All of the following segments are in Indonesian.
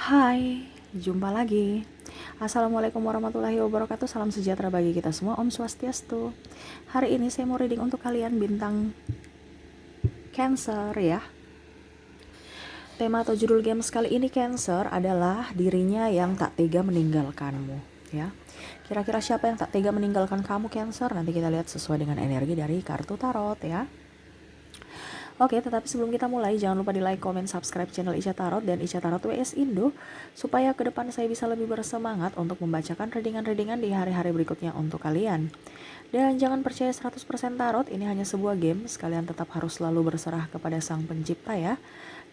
Hai, jumpa lagi. Assalamualaikum warahmatullahi wabarakatuh. Salam sejahtera bagi kita semua. Om Swastiastu. Hari ini saya mau reading untuk kalian bintang Cancer ya. Tema atau judul games kali ini Cancer adalah dirinya yang tak tega meninggalkanmu ya. Kira-kira siapa yang tak tega meninggalkan kamu Cancer? Nanti kita lihat sesuai dengan energi dari kartu tarot ya. Oke, tetapi sebelum kita mulai, jangan lupa di like, comment, subscribe channel Ica Tarot dan Ica Tarot WS Indo, supaya ke depan saya bisa lebih bersemangat untuk membacakan readingan-readingan di hari-hari berikutnya untuk kalian. Dan jangan percaya 100% tarot, ini hanya sebuah games, kalian tetap harus selalu berserah kepada sang pencipta ya.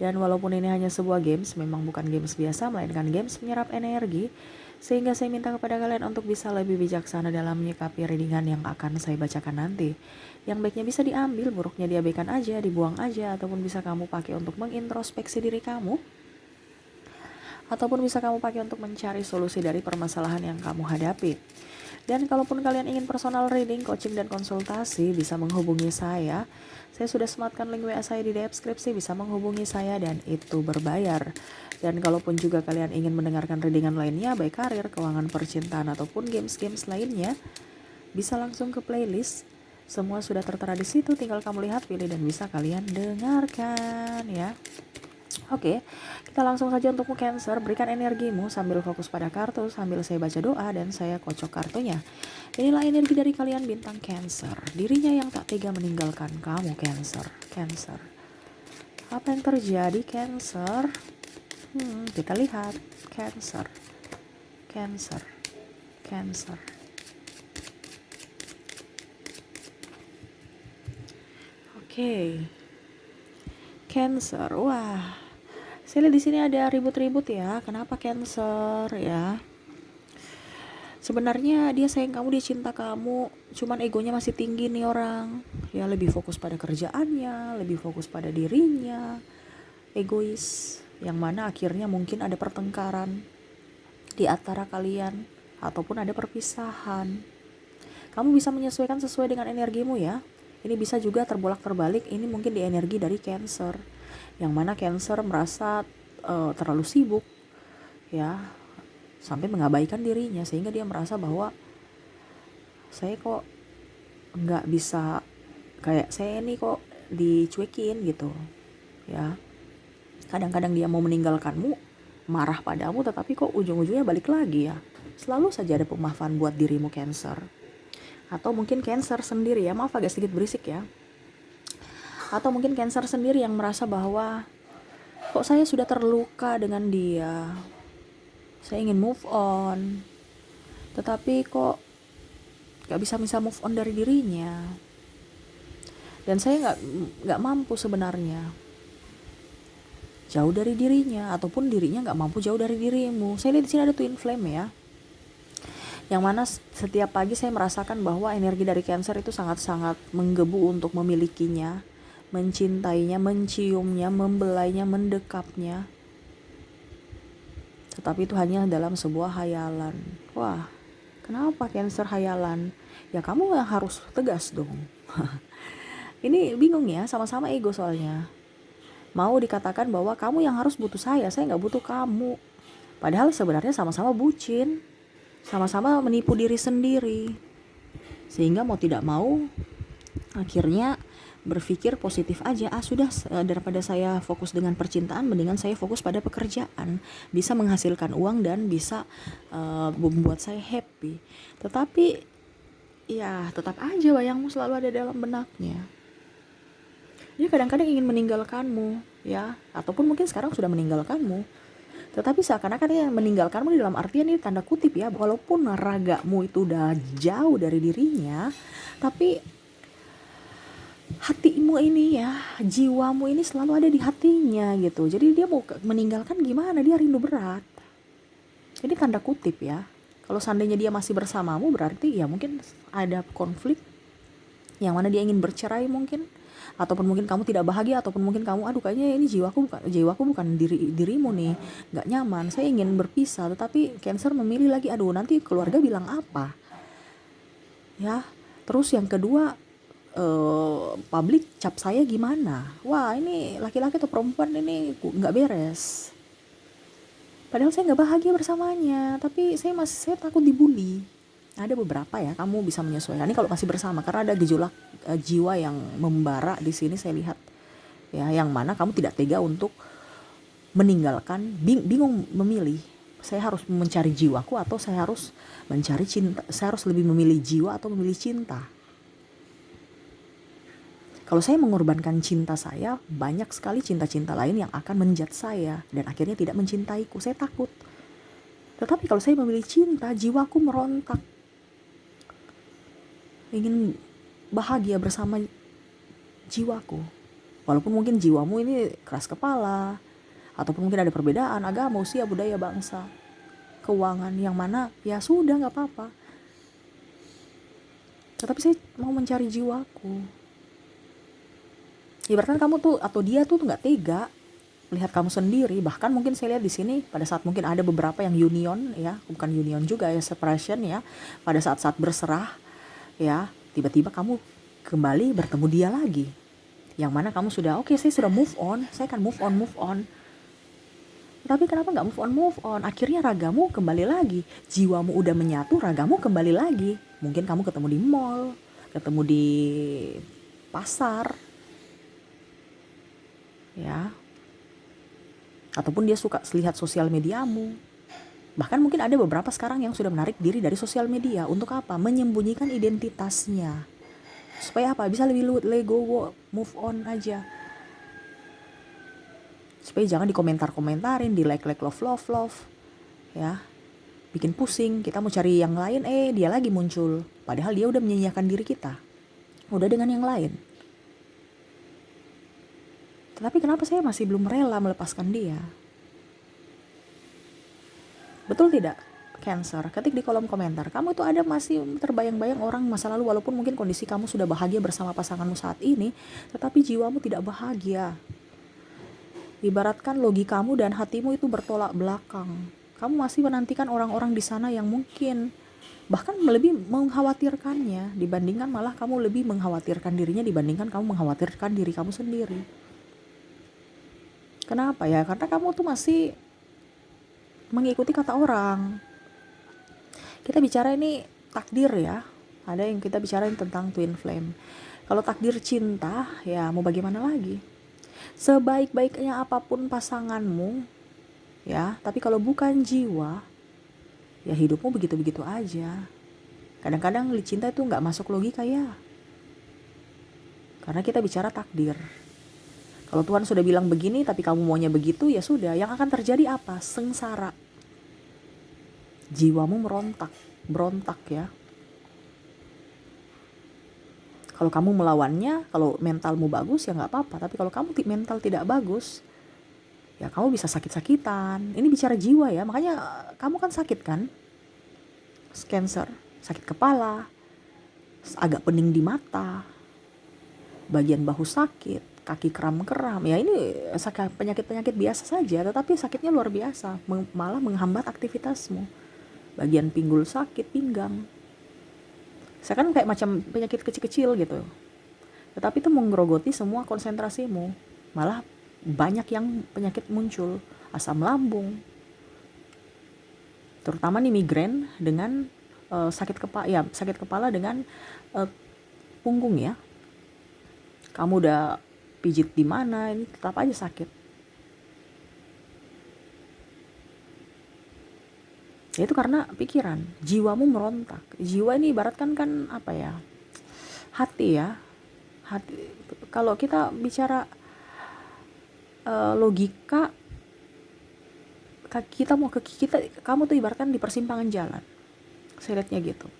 Dan walaupun ini hanya sebuah games, memang bukan games biasa, melainkan games menyerap energi, sehingga saya minta kepada kalian untuk bisa lebih bijaksana dalam menyikapi readingan yang akan saya bacakan nanti. Yang baiknya bisa diambil, buruknya diabaikan aja, dibuang aja, ataupun bisa kamu pakai untuk mengintrospeksi diri kamu, ataupun bisa kamu pakai untuk mencari solusi dari permasalahan yang kamu hadapi. Dan kalaupun kalian ingin personal reading, coaching, dan konsultasi, bisa menghubungi saya. Saya sudah sematkan link WA saya di deskripsi, bisa menghubungi saya dan itu berbayar. Dan kalaupun juga kalian ingin mendengarkan readingan lainnya, baik karir, keuangan, percintaan, ataupun games-games lainnya, bisa langsung ke playlist. Semua sudah tertera di situ, tinggal kamu lihat, pilih, dan bisa kalian dengarkan ya. Oke, kita langsung saja untukmu Cancer. Berikan energimu sambil fokus pada kartu, sambil saya baca doa dan saya kocok kartunya. Inilah energi dari kalian bintang Cancer. Dirinya yang tak tega meninggalkan kamu Cancer. Cancer. Apa yang terjadi Cancer? Kita lihat. Cancer. Cancer. Cancer. Oke. Cancer. Wah. Saya lihat di sini ada ribut-ribut ya. Kenapa Cancer ya? Sebenarnya dia sayang kamu, dia cinta kamu, cuman egonya masih tinggi nih orang. Ya lebih fokus pada kerjaannya, lebih fokus pada dirinya, egois. Yang mana akhirnya mungkin ada pertengkaran di antara kalian ataupun ada perpisahan. Kamu bisa menyesuaikan sesuai dengan energimu ya. Ini bisa juga terbolak-terbalik, ini mungkin di energi dari Cancer. Yang mana Cancer merasa terlalu sibuk ya, sampai mengabaikan dirinya, sehingga dia merasa bahwa saya kok nggak bisa, kayak saya ini kok dicuekin gitu ya. Kadang-kadang dia mau meninggalkanmu, marah padamu, tetapi kok ujung-ujungnya balik lagi ya. Selalu saja ada pemaafan buat dirimu Cancer. Atau mungkin Cancer sendiri ya, maaf agak sedikit berisik ya. Atau mungkin Cancer sendiri yang merasa bahwa kok saya sudah terluka dengan dia, saya ingin move on, tetapi kok gak bisa move on dari dirinya, dan saya gak mampu sebenarnya jauh dari dirinya, ataupun dirinya gak mampu jauh dari dirimu. Saya lihat di sini ada twin flame ya, yang mana setiap pagi saya merasakan bahwa energi dari Cancer itu sangat-sangat menggebu untuk memilikinya, mencintainya, menciumnya, membelainya, mendekapnya. Tetapi itu hanya dalam sebuah hayalan. Wah, kenapa Cancer hayalan? Ya kamu yang harus tegas dong. Ini bingung ya, sama-sama ego soalnya. Mau dikatakan bahwa kamu yang harus butuh saya gak butuh kamu. Padahal sebenarnya sama-sama bucin, sama-sama menipu diri sendiri. Sehingga mau tidak mau, akhirnya berpikir positif aja, sudah, daripada saya fokus dengan percintaan, mendingan saya fokus pada pekerjaan, bisa menghasilkan uang dan bisa membuat saya happy. Tetapi ya tetap aja bayangmu selalu ada dalam benaknya. Dia kadang-kadang ingin meninggalkanmu ya, ataupun mungkin sekarang sudah meninggalkanmu, tetapi seakan-akan dia meninggalkanmu di dalam artian ini tanda kutip ya, walaupun ragamu itu udah jauh dari dirinya, tapi hatimu ini ya, jiwamu ini selalu ada di hatinya gitu. Jadi dia mau meninggalkan gimana, dia rindu berat. Ini tanda kutip ya. Kalau seandainya dia masih bersamamu, berarti ya mungkin ada konflik, yang mana dia ingin bercerai mungkin, ataupun mungkin kamu tidak bahagia, ataupun mungkin kamu kayaknya ini jiwaku bukan dirimu nih, nggak nyaman, saya ingin berpisah. Tetapi Cancer memilih lagi, nanti keluarga bilang apa ya. Terus yang kedua, publik cap saya gimana? Wah, ini laki-laki atau perempuan ini nggak beres. Padahal saya nggak bahagia bersamanya, tapi saya takut dibully. Ada beberapa ya, kamu bisa menyesuaikan. Ini kalau masih bersama, karena ada gejolak jiwa yang membara di sini saya lihat. Ya, yang mana kamu tidak tega untuk meninggalkan, bingung memilih. Saya harus mencari jiwaku atau saya harus mencari cinta. Saya harus lebih memilih jiwa atau memilih cinta. Kalau saya mengorbankan cinta saya, banyak sekali cinta-cinta lain yang akan menjat saya dan akhirnya tidak mencintaiku. Saya takut. Tetapi kalau saya memilih cinta, jiwaku merontak. Ingin bahagia bersama jiwaku. Walaupun mungkin jiwamu ini keras kepala, ataupun mungkin ada perbedaan agama, usia, budaya, bangsa, keuangan, yang mana ya sudah gak apa-apa. Tetapi saya mau mencari jiwaku. Ibaratkan kamu tuh atau dia tuh nggak tega melihat kamu sendiri. Bahkan mungkin saya lihat di sini pada saat mungkin ada beberapa yang union ya, bukan union juga ya, separation ya. Pada saat-saat berserah ya, tiba-tiba kamu kembali bertemu dia lagi. Yang mana kamu sudah oke, saya sudah move on, saya akan move on. Tapi kenapa nggak move on? Akhirnya ragamu kembali lagi, jiwamu udah menyatu, ragamu kembali lagi. Mungkin kamu ketemu di mall, ketemu di pasar, ya, ataupun dia suka lihat sosial mediamu. Bahkan mungkin ada beberapa sekarang yang sudah menarik diri dari sosial media. Untuk apa? Menyembunyikan identitasnya. Supaya apa? Bisa lebih legowo, move on aja. Supaya jangan dikomentar-komentarin, di like love, ya, bikin pusing. Kita mau cari yang lain, dia lagi muncul. Padahal dia udah menyanyiakan diri kita, udah dengan yang lain. Tetapi kenapa saya masih belum rela melepaskan dia? Betul tidak? Cancer, ketik di kolom komentar. Kamu itu ada masih terbayang-bayang orang masa lalu, walaupun mungkin kondisi kamu sudah bahagia bersama pasanganmu saat ini, tetapi jiwamu tidak bahagia. Ibaratkan logikamu dan hatimu itu bertolak belakang. Kamu masih menantikan orang-orang di sana yang mungkin bahkan lebih mengkhawatirkannya dibandingkan, malah kamu lebih mengkhawatirkan dirinya dibandingkan kamu mengkhawatirkan diri kamu sendiri. Kenapa ya? Karena kamu tuh masih mengikuti kata orang. Kita bicara ini takdir ya. Ada yang kita bicarain tentang twin flame. Kalau takdir cinta, ya mau bagaimana lagi? Sebaik-baiknya apapun pasanganmu, ya, tapi kalau bukan jiwa, ya hidupmu begitu-begitu aja. Kadang-kadang cinta itu nggak masuk logika ya. Karena kita bicara takdir. Kalau Tuhan sudah bilang begini tapi kamu maunya begitu, ya sudah. Yang akan terjadi apa? Sengsara. Jiwamu berontak ya. Kalau kamu melawannya, kalau mentalmu bagus ya nggak apa-apa. Tapi kalau kamu mental tidak bagus, ya kamu bisa sakit-sakitan. Ini bicara jiwa ya. Makanya kamu kan sakit kan? Cancer, sakit kepala, agak pening di mata, bagian bahu sakit, kaki kram-kram, ya ini penyakit-penyakit biasa saja, tetapi sakitnya luar biasa, malah menghambat aktivitasmu. Bagian pinggul sakit, pinggang. Saya kan kayak macam penyakit kecil-kecil gitu, tetapi itu menggerogoti semua konsentrasimu. Malah banyak yang penyakit muncul, asam lambung, terutama nih migrain dengan sakit kepala dengan punggung ya. Kamu udah pijit di mana, ini tetap aja sakit. Ya itu karena pikiran, jiwamu merontak. Jiwa ini ibaratkan kan apa ya? Hati ya. Hati. Kalau kita bicara logika, kamu tuh ibaratkan di persimpangan jalan. Saya lihatnya gitu.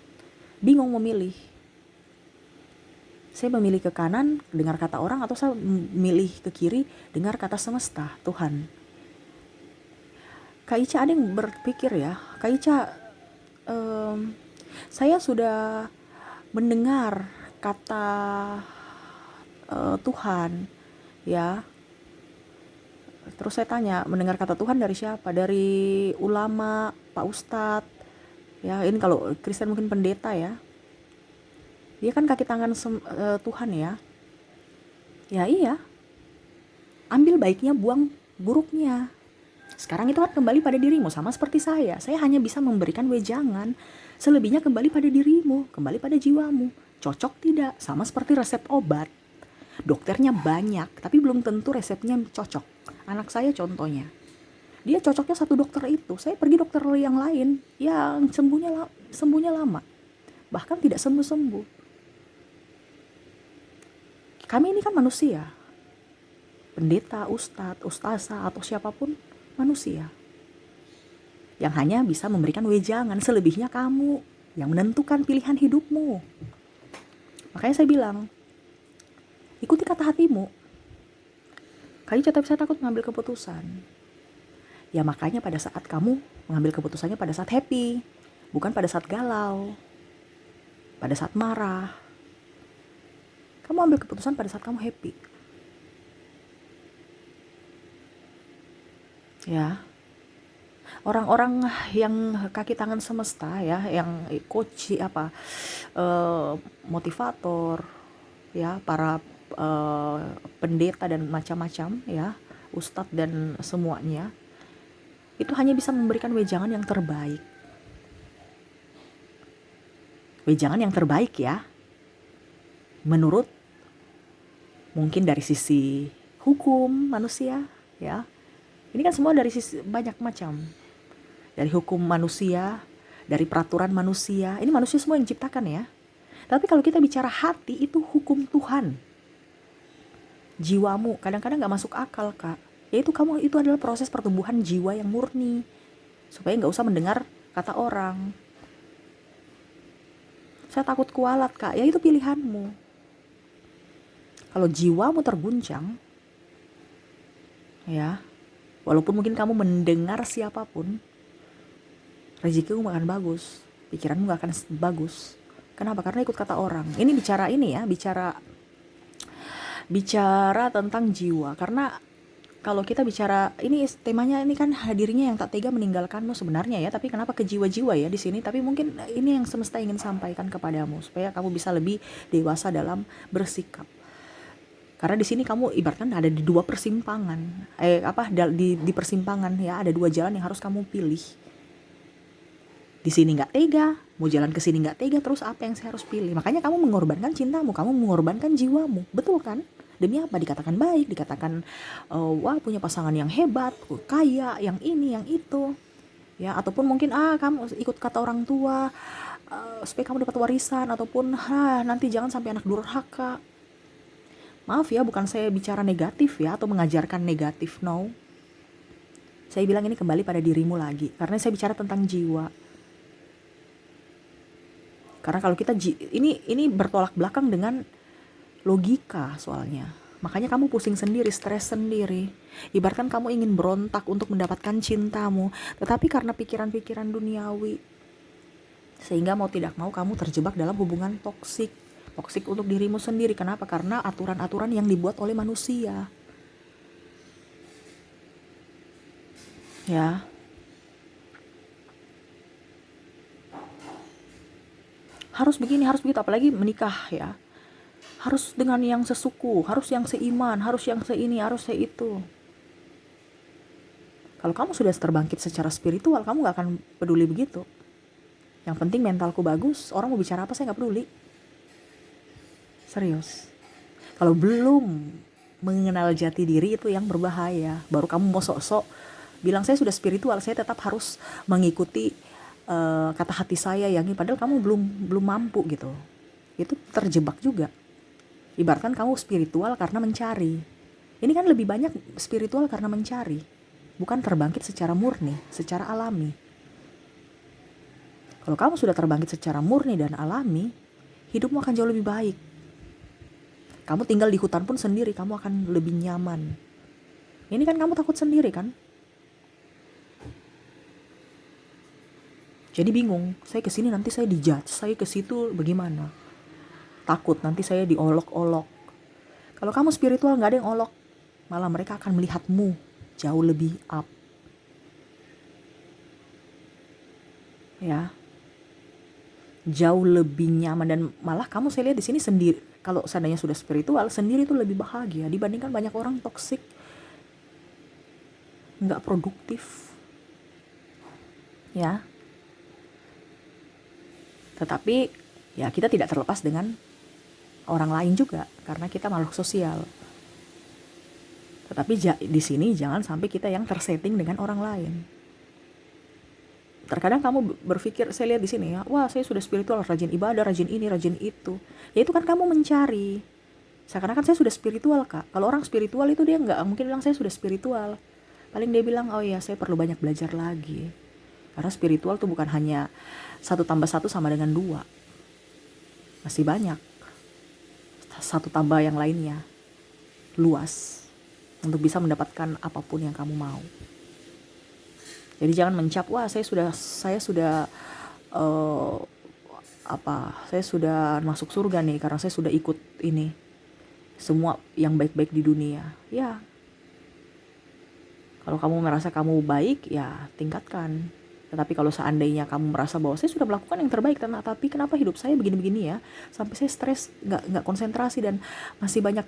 Bingung memilih. Saya memilih ke kanan, dengar kata orang, atau saya memilih ke kiri, dengar kata semesta, Tuhan. Kak Ica ada yang berpikir ya, Kak Ica, saya sudah mendengar kata Tuhan, ya. Terus saya tanya, mendengar kata Tuhan dari siapa? Dari ulama, Pak Ustadz, ya. Ini kalau Kristen mungkin pendeta ya. Dia kan kaki tangan Tuhan ya. Ya iya. Ambil baiknya, buang buruknya. Sekarang itu kan kembali pada dirimu, sama seperti saya. Saya hanya bisa memberikan wejangan. Selebihnya kembali pada dirimu, kembali pada jiwamu. Cocok tidak? Sama seperti resep obat. Dokternya banyak, tapi belum tentu resepnya cocok. Anak saya contohnya. Dia cocoknya satu dokter itu. Saya pergi dokter yang lain yang sembuhnya lama. Bahkan tidak sembuh-sembuh. Kami ini kan manusia. Pendeta, ustadz, ustazah, atau siapapun manusia. Yang hanya bisa memberikan wejangan, selebihnya kamu yang menentukan pilihan hidupmu. Makanya saya bilang, ikuti kata hatimu. Kamu tetap bisa takut mengambil keputusan. Ya makanya pada saat kamu mengambil keputusannya pada saat happy, bukan pada saat galau, pada saat marah. Kamu ambil keputusan pada saat kamu happy. Ya, orang-orang yang kaki tangan semesta ya, yang coach motivator, ya, para pendeta dan macam-macam ya, ustadz dan semuanya, itu hanya bisa memberikan wejangan yang terbaik. Wejangan yang terbaik ya, menurut mungkin dari sisi hukum manusia ya. Ini kan semua dari sisi banyak macam. Dari hukum manusia, dari peraturan manusia. Ini manusia semua yang ciptakan ya. Tapi kalau kita bicara hati, itu hukum Tuhan. Jiwamu kadang-kadang gak masuk akal, Kak. Yaitu kamu, itu adalah proses pertumbuhan jiwa yang murni. Supaya gak usah mendengar kata orang. Saya takut kualat, Kak. Ya itu pilihanmu. Kalau jiwamu terguncang, ya, walaupun mungkin kamu mendengar siapapun, rezekimu gak akan bagus, pikiranmu gak akan bagus. Kenapa? Karena ikut kata orang. Ini bicara tentang jiwa. Karena kalau kita bicara, ini temanya ini kan hadirnya yang tak tega meninggalkanmu sebenarnya ya, tapi kenapa ke jiwa-jiwa ya di sini? Tapi mungkin ini yang semesta ingin sampaikan kepadamu supaya kamu bisa lebih dewasa dalam bersikap. Karena di sini kamu ibaratkan ada di dua persimpangan, di persimpangan ya, ada dua jalan yang harus kamu pilih. Di sini nggak tega, mau jalan ke sini nggak tega, terus apa yang saya harus pilih? Makanya kamu mengorbankan cintamu, kamu mengorbankan jiwamu, betul kan? Demi apa? Dikatakan baik, dikatakan wah punya pasangan yang hebat, kaya, yang ini, yang itu, ya. Ataupun mungkin kamu ikut kata orang tua supaya kamu dapat warisan, ataupun nanti jangan sampai anak durhaka. Maaf ya, bukan saya bicara negatif ya, atau mengajarkan negatif, no. Saya bilang ini kembali pada dirimu lagi, karena saya bicara tentang jiwa. Karena kalau kita ini bertolak belakang dengan logika soalnya. Makanya kamu pusing sendiri, stres sendiri. Ibaratkan kamu ingin berontak untuk mendapatkan cintamu, tetapi karena pikiran-pikiran duniawi, sehingga mau tidak mau kamu terjebak dalam hubungan toksik. Toksik untuk dirimu sendiri. Kenapa? Karena aturan-aturan yang dibuat oleh manusia. Ya. Harus begini, harus begitu, apalagi menikah ya. Harus dengan yang sesuku, harus yang seiman, harus yang seini, harus seitu. Kalau kamu sudah terbangkit secara spiritual, kamu gak akan peduli begitu. Yang penting mentalku bagus, orang mau bicara apa saya gak peduli. Serius. Kalau belum mengenal jati diri, itu yang berbahaya. Baru kamu mau sok-sok bilang saya sudah spiritual, saya tetap harus mengikuti kata hati saya yang ini, padahal kamu belum mampu gitu. Itu terjebak juga. Ibaratkan kamu spiritual karena mencari. Ini kan lebih banyak spiritual karena mencari, bukan terbangkit secara murni, secara alami. Kalau kamu sudah terbangkit secara murni dan alami, hidupmu akan jauh lebih baik. Kamu tinggal di hutan pun sendiri, kamu akan lebih nyaman. Ini kan kamu takut sendiri kan? Jadi bingung, saya kesini nanti saya dijudge, saya ke situ bagaimana? Takut nanti saya diolok-olok. Kalau kamu spiritual gak ada yang olok, malah mereka akan melihatmu jauh lebih up. Ya, jauh lebih nyaman, dan malah kamu saya lihat di sini sendiri. Kalau seandainya sudah spiritual, sendiri itu lebih bahagia dibandingkan banyak orang toksik. nggak produktif, ya. Tetapi ya kita tidak terlepas dengan orang lain juga, karena kita makhluk sosial. Tetapi di sini jangan sampai kita yang tersetting dengan orang lain. Terkadang kamu berpikir, saya lihat di sini ya, wah saya sudah spiritual, rajin ibadah, rajin ini, rajin itu. Ya itu kan kamu mencari. Seakan-akan saya sudah spiritual, Kak. Kalau orang spiritual itu dia nggak mungkin bilang saya sudah spiritual. Paling dia bilang, oh iya saya perlu banyak belajar lagi. Karena spiritual itu bukan hanya 1 tambah 1 sama dengan 2. Masih banyak. 1 tambah yang lainnya. Luas. Untuk bisa mendapatkan apapun yang kamu mau. Jadi jangan mencap, wah saya sudah saya sudah masuk surga nih karena saya sudah ikut ini semua yang baik-baik di dunia. Ya, kalau kamu merasa kamu baik, ya tingkatkan. Tetapi kalau seandainya kamu merasa bahwa saya sudah melakukan yang terbaik, tapi kenapa hidup saya begini-begini ya, sampai saya stres, nggak konsentrasi dan masih banyak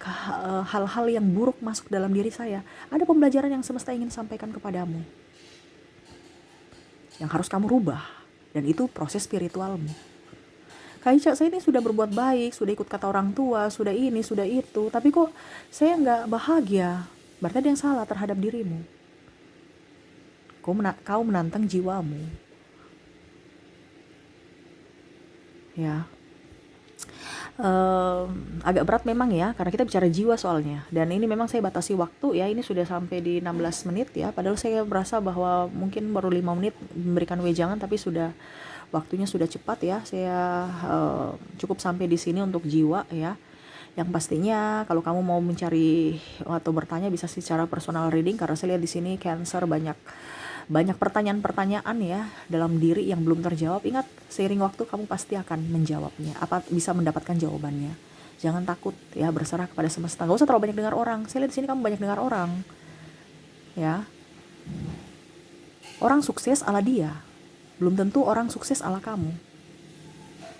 hal-hal yang buruk masuk dalam diri saya. Ada pembelajaran yang semesta ingin sampaikan kepadamu, yang harus kamu rubah, dan itu proses spiritualmu. Kak Ica, saya ini sudah berbuat baik, sudah ikut kata orang tua, sudah ini, sudah itu, tapi kok saya nggak bahagia. Berarti ada yang salah terhadap dirimu. Kau menantang jiwamu. Ya. Agak berat memang ya, karena kita bicara jiwa soalnya. Dan ini memang saya batasi waktu ya, ini sudah sampai di 16 menit ya. Padahal saya merasa bahwa mungkin baru 5 menit memberikan wejangan, tapi waktunya sudah cepat ya. Saya cukup sampai di sini untuk jiwa ya. Yang pastinya kalau kamu mau mencari atau bertanya bisa secara personal reading, karena saya lihat di sini Cancer banyak pertanyaan-pertanyaan ya dalam diri yang belum terjawab. Ingat, seiring waktu kamu pasti akan menjawabnya, bisa mendapatkan jawabannya. Jangan takut ya, berserah kepada semesta. Gak usah terlalu banyak dengar orang. Saya lihat di sini kamu banyak dengar orang. Ya. Orang sukses ala dia, belum tentu orang sukses ala kamu.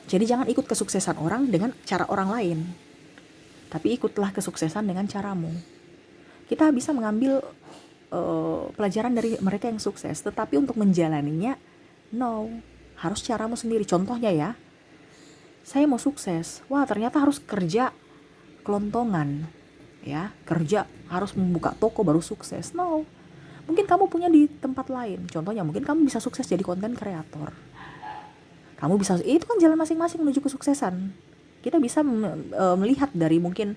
Jadi jangan ikut kesuksesan orang dengan cara orang lain, tapi ikutlah kesuksesan dengan caramu. Kita bisa mengambil pelajaran dari mereka yang sukses, tetapi untuk menjalaninya, no, harus caramu sendiri. Contohnya ya, saya mau sukses, wah ternyata harus kerja kelontongan, ya, kerja harus membuka toko baru sukses. No, mungkin kamu punya di tempat lain. Contohnya mungkin kamu bisa sukses jadi konten kreator. Kamu bisa, itu kan jalan masing-masing menuju kesuksesan. Kita bisa melihat dari mungkin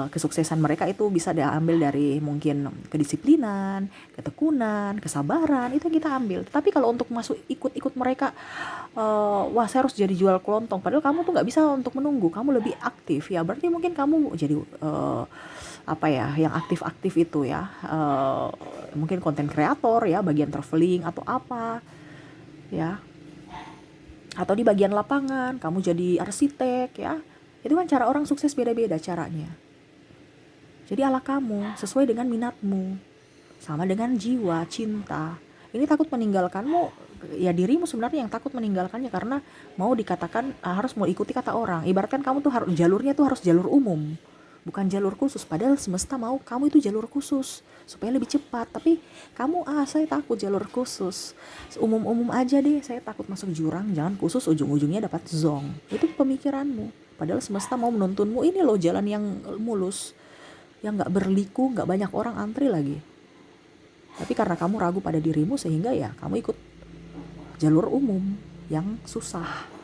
kesuksesan mereka itu bisa diambil dari mungkin kedisiplinan, ketekunan, kesabaran, itu kita ambil. Tapi kalau untuk masuk ikut mereka, wah saya harus jadi jual kelontong, padahal kamu tuh nggak bisa untuk menunggu, kamu lebih aktif ya. Berarti mungkin kamu jadi yang aktif-aktif itu ya, mungkin konten kreator ya, bagian traveling atau apa ya. Atau di bagian lapangan, kamu jadi arsitek ya. Itu kan cara orang sukses beda-beda caranya. Jadi ala kamu, sesuai dengan minatmu. Sama dengan jiwa, cinta. Ini takut meninggalkanmu, ya dirimu sebenarnya yang takut meninggalkannya, karena mau dikatakan harus mau ikuti kata orang. Ibaratkan kamu tuh jalurnya tuh harus jalur umum, bukan jalur khusus. Padahal semesta mau kamu itu jalur khusus supaya lebih cepat. Tapi kamu, saya takut jalur khusus, umum-umum aja deh, saya takut masuk jurang, jangan khusus ujung-ujungnya dapat zong. Itu pemikiranmu. Padahal semesta mau menuntunmu, ini loh jalan yang mulus, yang gak berliku, gak banyak orang antri lagi. Tapi karena kamu ragu pada dirimu, sehingga ya kamu ikut jalur umum yang susah.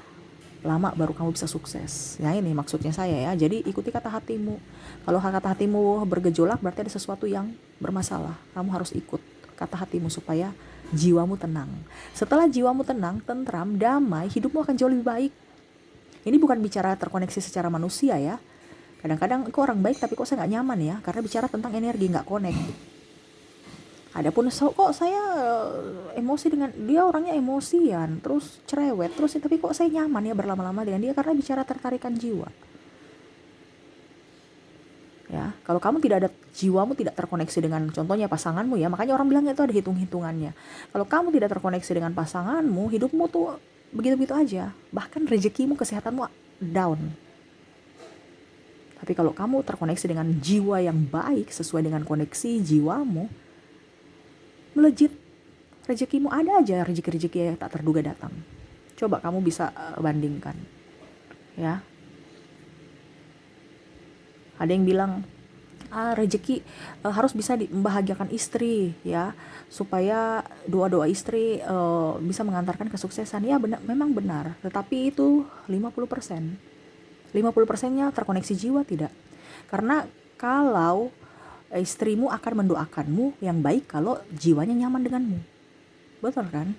Lama baru kamu bisa sukses. Ya ini maksudnya saya ya. Jadi ikuti kata hatimu. Kalau kata hatimu bergejolak, berarti ada sesuatu yang bermasalah. Kamu harus ikut kata hatimu supaya jiwamu tenang. Setelah jiwamu tenang, tentram, damai, hidupmu akan jauh lebih baik. Ini bukan bicara terkoneksi secara manusia ya. Kadang-kadang kok orang baik tapi kok saya gak nyaman ya, karena bicara tentang energi, gak connect. Adapun kok saya emosi dengan dia, orangnya emosian, terus cerewet, terus tapi kok saya nyaman ya berlama-lama dengan dia, karena bicara tertarikan jiwa. Ya, kalau kamu tidak ada, jiwamu tidak terkoneksi dengan contohnya pasanganmu ya, makanya orang bilang itu ada hitung-hitungannya. Kalau kamu tidak terkoneksi dengan pasanganmu, hidupmu tuh begitu-begitu aja, bahkan rezekimu, kesehatanmu down. Tapi kalau kamu terkoneksi dengan jiwa yang baik sesuai dengan koneksi jiwamu, melejit. Rezekimu ada aja, rezeki-rezeki yang tak terduga datang. Coba kamu bisa bandingkan, ya. Ada yang bilang rezeki harus bisa membahagiakan istri, ya, supaya doa-doa istri bisa mengantarkan kesuksesan. Ya benar, memang benar, tetapi itu 50%. 50%-nya terkoneksi jiwa tidak. Karena kalau istrimu akan mendoakanmu yang baik kalau jiwanya nyaman denganmu. Betul kan?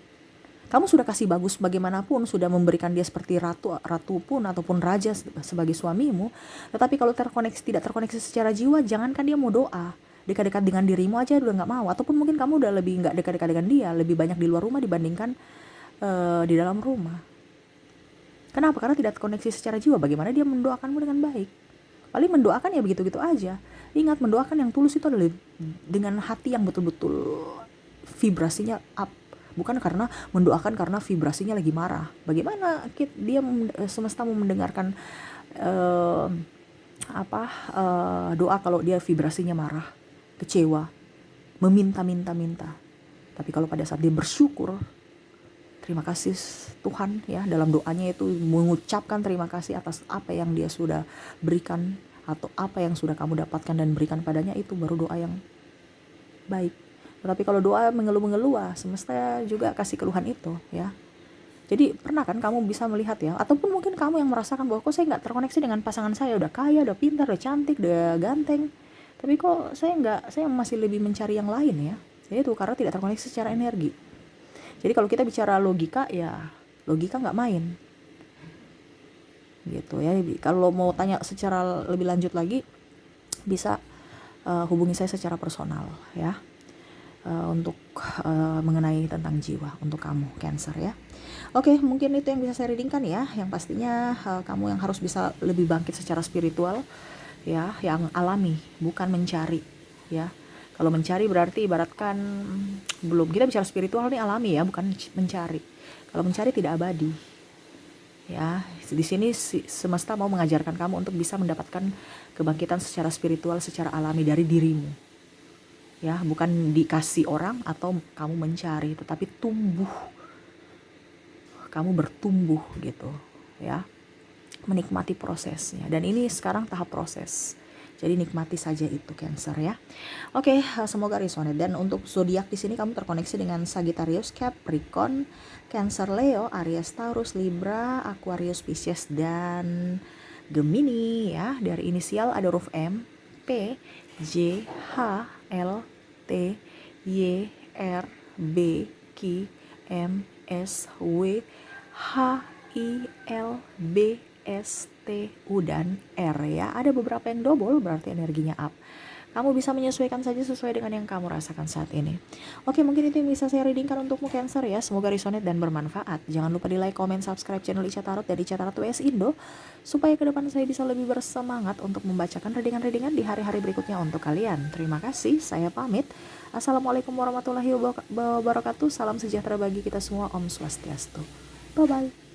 Kamu sudah kasih bagus bagaimanapun, sudah memberikan dia seperti ratu pun ataupun raja sebagai suamimu, tetapi kalau tidak terkoneksi secara jiwa, jangankan dia mau doa, dekat-dekat dengan dirimu aja udah nggak mau, ataupun mungkin kamu udah lebih nggak dekat-dekat dengan dia, lebih banyak di luar rumah dibandingkan di dalam rumah. Kenapa? Karena tidak terkoneksi secara jiwa. Bagaimana dia mendoakanmu dengan baik? Paling mendoakan ya begitu-gitu aja. Ingat, mendoakan yang tulus itu adalah dengan hati yang betul-betul vibrasinya up. Bukan karena mendoakan karena vibrasinya lagi marah. Bagaimana dia semesta mau mendengarkan doa kalau dia vibrasinya marah, kecewa, meminta-minta. Tapi kalau pada saat dia bersyukur, terima kasih Tuhan, ya, dalam doanya itu mengucapkan terima kasih atas apa yang dia sudah berikan atau apa yang sudah kamu dapatkan dan berikan padanya, itu baru doa yang baik. Tetapi kalau doa mengeluh-mengeluh, semesta juga kasih keluhan itu, ya. Jadi pernah kan kamu bisa melihat, ya, ataupun mungkin kamu yang merasakan bahwa kok saya nggak terkoneksi dengan pasangan saya, udah kaya, udah pintar, udah cantik, udah ganteng, tapi kok saya masih lebih mencari yang lain, ya. Itu karena tidak terkoneksi secara energi. Jadi kalau kita bicara logika, ya logika nggak main, gitu ya. Kalau mau tanya secara lebih lanjut lagi, bisa hubungi saya secara personal, ya. Untuk mengenai tentang jiwa untuk kamu Cancer, ya. Oke, mungkin itu yang bisa saya readingkan, ya. Yang pastinya kamu yang harus bisa lebih bangkit secara spiritual, ya, yang alami, bukan mencari, ya. Kalau mencari berarti ibaratkan belum, kita bicara spiritual nih alami, ya, bukan mencari. Kalau mencari tidak abadi, ya. Di sini semesta mau mengajarkan kamu untuk bisa mendapatkan kebangkitan secara spiritual, secara alami dari dirimu, ya, bukan dikasih orang atau kamu mencari, tetapi kamu bertumbuh, gitu, ya, menikmati prosesnya. Dan ini sekarang tahap proses, jadi nikmati saja itu Cancer, ya. Oke, semoga resonate. Dan untuk zodiak di sini kamu terkoneksi dengan Sagittarius, Capricorn, Cancer, Leo, Aries, Taurus, Libra, Aquarius, Pisces, dan Gemini, ya. Dari inisial ada huruf M, P, J, H, L, T, Y, R, B, Q, M, S, W, H, I, L, B, S, T, U, dan R, ya. Ada beberapa yang double, berarti energinya up. Kamu bisa menyesuaikan saja sesuai dengan yang kamu rasakan saat ini. Oke, mungkin itu yang bisa saya readingkan untukmu Cancer, ya. Semoga resonate dan bermanfaat. Jangan lupa di like, comment, subscribe channel Ica Tarot dan Ica Tarot WS Indo, supaya ke depan saya bisa lebih bersemangat untuk membacakan readingan-readingan di hari-hari berikutnya untuk kalian. Terima kasih, saya pamit. Assalamualaikum warahmatullahi wabarakatuh. Salam sejahtera bagi kita semua. Om Swastiastu. Bye-bye.